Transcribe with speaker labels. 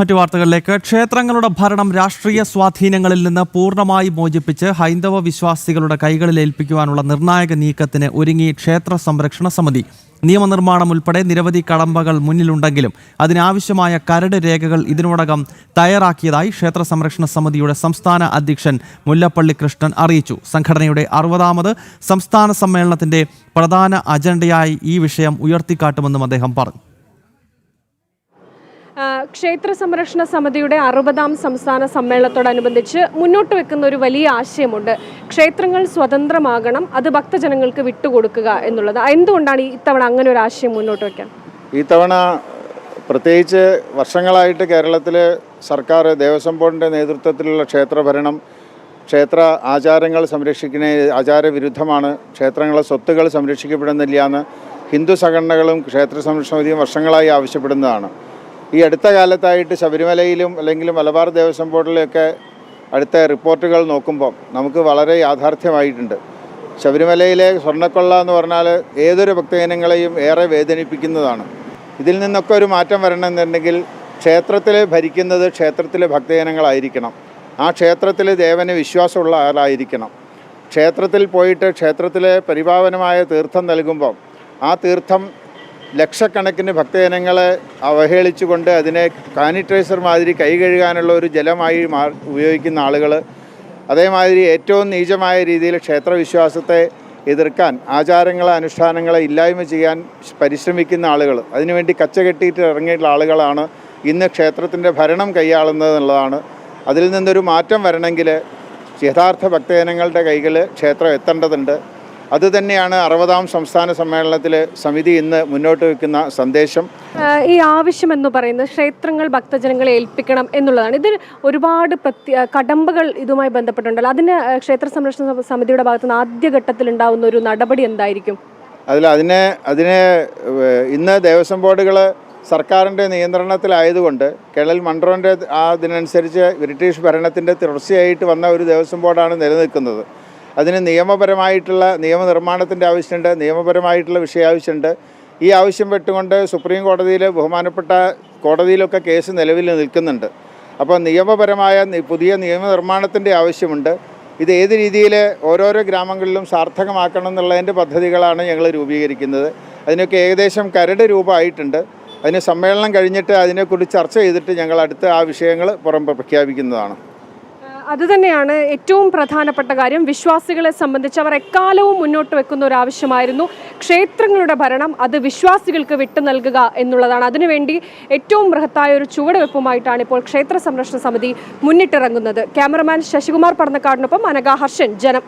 Speaker 1: മറ്റു വാർത്തകളിലേക്ക്. ക്ഷേത്രങ്ങളുടെ ഭരണം രാഷ്ട്രീയ സ്വാധീനങ്ങളിൽ നിന്ന് പൂർണ്ണമായി മോചിപ്പിച്ച് ഹൈന്ദവ വിശ്വാസികളുടെ കൈകളിൽ ഏൽപ്പിക്കുവാനുള്ള നിർണായക നീക്കത്തിന് ഒരുങ്ങി ക്ഷേത്ര സംരക്ഷണ സമിതി. നിയമനിർമ്മാണം ഉൾപ്പെടെ നിരവധി കടമ്പകൾ മുന്നിലുണ്ടെങ്കിലും അതിനാവശ്യമായ കരട് രേഖകൾ ഇതിനോടകം തയ്യാറാക്കിയതായി ക്ഷേത്ര സംരക്ഷണ സമിതിയുടെ സംസ്ഥാന അധ്യക്ഷൻ മുല്ലപ്പള്ളി കൃഷ്ണൻ അറിയിച്ചു. സംഘടനയുടെ 60ാമത് സംസ്ഥാന സമ്മേളനത്തിന്റെ പ്രധാന അജണ്ടയായി ഈ വിഷയം ഉയർത്തിക്കാട്ടുമെന്നും അദ്ദേഹം പറഞ്ഞു.
Speaker 2: ക്ഷേത്ര സംരക്ഷണ സമിതിയുടെ 60ാം സംസ്ഥാന സമ്മേളനത്തോടനുബന്ധിച്ച് മുന്നോട്ട് വെക്കുന്ന ഒരു വലിയ ആശയമുണ്ട്. ക്ഷേത്രങ്ങൾ സ്വതന്ത്രമാകണം, അത് ഭക്തജനങ്ങൾക്ക് വിട്ടുകൊടുക്കുക എന്നുള്ളത്. എന്തുകൊണ്ടാണ് ഇത്തവണ അങ്ങനെ ഒരു ആശയം മുന്നോട്ട് വയ്ക്കാൻ?
Speaker 3: ഈ തവണ പ്രത്യേകിച്ച് വർഷങ്ങളായിട്ട് കേരളത്തിലെ സർക്കാർ ദേവസ്വം ബോർഡിൻ്റെ നേതൃത്വത്തിലുള്ള ക്ഷേത്രഭരണം ക്ഷേത്ര ആചാരങ്ങൾ സംരക്ഷിക്കുന്ന ആചാരവിരുദ്ധമാണ്, ക്ഷേത്രങ്ങളെ സ്വത്തുകൾ സംരക്ഷിക്കപ്പെടുന്നില്ല എന്ന് ഹിന്ദു സംഘടനകളും ക്ഷേത്ര സംരക്ഷണ സമിതിയും വർഷങ്ങളായി ആവശ്യപ്പെടുന്നതാണ്. ഈ അടുത്ത കാലത്തായിട്ട് ശബരിമലയിലും അല്ലെങ്കിൽ മലബാർ ദേവസ്വം ബോർഡിലൊക്കെ അടുത്ത റിപ്പോർട്ടുകൾ നോക്കുമ്പോൾ നമുക്ക് വളരെ യാഥാർത്ഥ്യമായിട്ടുണ്ട്. ശബരിമലയിലെ സ്വർണ്ണക്കൊള്ള എന്ന് പറഞ്ഞാൽ ഏതൊരു ഭക്തജനങ്ങളെയും ഏറെ വേദനിപ്പിക്കുന്നതാണ്. ഇതിൽ നിന്നൊക്കെ ഒരു മാറ്റം വരണമെന്നുണ്ടെങ്കിൽ ക്ഷേത്രത്തിൽ ഭരിക്കുന്നത് ക്ഷേത്രത്തിലെ ഭക്തജനങ്ങളായിരിക്കണം. ആ ക്ഷേത്രത്തിൽ ദേവന് വിശ്വാസമുള്ള ആളായിരിക്കണം. ക്ഷേത്രത്തിൽ പോയിട്ട് ക്ഷേത്രത്തിലെ പരിപാവനമായ തീർത്ഥം നൽകുമ്പോൾ ആ തീർത്ഥം ലക്ഷക്കണക്കിന് ഭക്തജനങ്ങളെ അവഹേളിച്ചുകൊണ്ട് അതിനെ സാനിറ്റൈസർ മാതിരി കൈ കഴുകാനുള്ള ഒരു ജലമായി ഉപയോഗിക്കുന്ന ആളുകൾ, അതേമാതിരി ഏറ്റവും നീചമായ രീതിയിൽ ക്ഷേത്രവിശ്വാസത്തെ എതിർക്കാൻ ആചാരങ്ങളെ അനുഷ്ഠാനങ്ങളെ ഇല്ലായ്മ ചെയ്യാൻ പരിശ്രമിക്കുന്ന ആളുകൾ, അതിനുവേണ്ടി കച്ചകെട്ടിയിട്ട് ഇറങ്ങിയിട്ടുള്ള ആളുകളാണ് ഇന്ന് ക്ഷേത്രത്തിൻ്റെ ഭരണം കൈയാളുന്നത് എന്നുള്ളതാണ്. അതിൽ നിന്നൊരു മാറ്റം വരണമെങ്കിൽ യഥാർത്ഥ ഭക്തജനങ്ങളുടെ കൈകളിൽ ക്ഷേത്രം എത്തേണ്ടതുണ്ട്. അതുതന്നെയാണ് 60ാം സംസ്ഥാന സമ്മേളനത്തിൽ സമിതി ഇന്ന് മുന്നോട്ട് വയ്ക്കുന്ന സന്ദേശം.
Speaker 2: ഈ ആവശ്യം എന്ന് പറയുന്നത് ക്ഷേത്രങ്ങൾ ഭക്തജനങ്ങളെ ഏൽപ്പിക്കണം എന്നുള്ളതാണ്. ഇതിൽ ഒരുപാട് കടമ്പകൾ ഇതുമായി ബന്ധപ്പെട്ടുണ്ടല്ലോ. അതിന് ക്ഷേത്ര സംരക്ഷണ സമിതിയുടെ ഭാഗത്ത് നിന്ന് ആദ്യഘട്ടത്തിൽ ഉണ്ടാകുന്ന ഒരു നടപടി എന്തായിരിക്കും?
Speaker 3: അതിനെ ഇന്ന് ദേവസ്വം ബോർഡുകൾ സർക്കാരിൻ്റെ നിയന്ത്രണത്തിലായതുകൊണ്ട് കേരള മൺട്രോൻ്റെ അതിനനുസരിച്ച് ബ്രിട്ടീഷ് ഭരണത്തിൻ്റെ തുടർച്ചയായിട്ട് വന്ന ഒരു ദേവസ്വം ബോർഡാണ് നിലനിൽക്കുന്നത്. അതിന് നിയമപരമായിട്ടുള്ള നിയമനിർമ്മാണത്തിൻ്റെ ആവശ്യമുണ്ട്, നിയമപരമായിട്ടുള്ള വിഷയാവശ്യമുണ്ട്. ഈ ആവശ്യം വെട്ടുകൊണ്ട് സുപ്രീം കോടതിയിൽ ബഹുമാനപ്പെട്ട കോടതിയിലൊക്കെ കേസ് നിലവിൽ നിൽക്കുന്നുണ്ട്. അപ്പോൾ നിയമപരമായ പുതിയ നിയമനിർമ്മാണത്തിൻ്റെ ആവശ്യമുണ്ട്. ഇത് ഏത് രീതിയിൽ ഓരോരോ ഗ്രാമങ്ങളിലും സാർത്ഥകമാക്കണം എന്നുള്ളതിൻ്റെ പദ്ധതികളാണ് ഞങ്ങൾ രൂപീകരിക്കുന്നത്. അതിനൊക്കെ ഏകദേശം കരട് രൂപമായിട്ടുണ്ട്. അതിന് സമ്മേളനം കഴിഞ്ഞിട്ട് അതിനെക്കുറിച്ച് ചർച്ച ചെയ്തിട്ട് ഞങ്ങൾ അടുത്ത ആ വിഷയങ്ങൾ പ്രഖ്യാപിക്കുന്നതാണ്.
Speaker 2: അതുതന്നെയാണ് ഏറ്റവും പ്രധാനപ്പെട്ട കാര്യം. വിശ്വാസികളെ സംബന്ധിച്ച് അവർ എക്കാലവും മുന്നോട്ട് വെക്കുന്ന ഒരു ആവശ്യമായിരുന്നു ക്ഷേത്രങ്ങളുടെ ഭരണം അത് വിശ്വാസികൾക്ക് വിട്ടു നൽകുക എന്നുള്ളതാണ്. അതിനുവേണ്ടി ഏറ്റവും ബൃഹത്തായ ഒരു ചുവടുവെപ്പുമായിട്ടാണ് ഇപ്പോൾ ക്ഷേത്ര സംരക്ഷണ സമിതി മുന്നിട്ടിറങ്ങുന്നത്. ക്യാമറമാൻ ശശികുമാർ പടന്നക്കാടിനൊപ്പം അനഘ ഹർഷൻ, ജനം.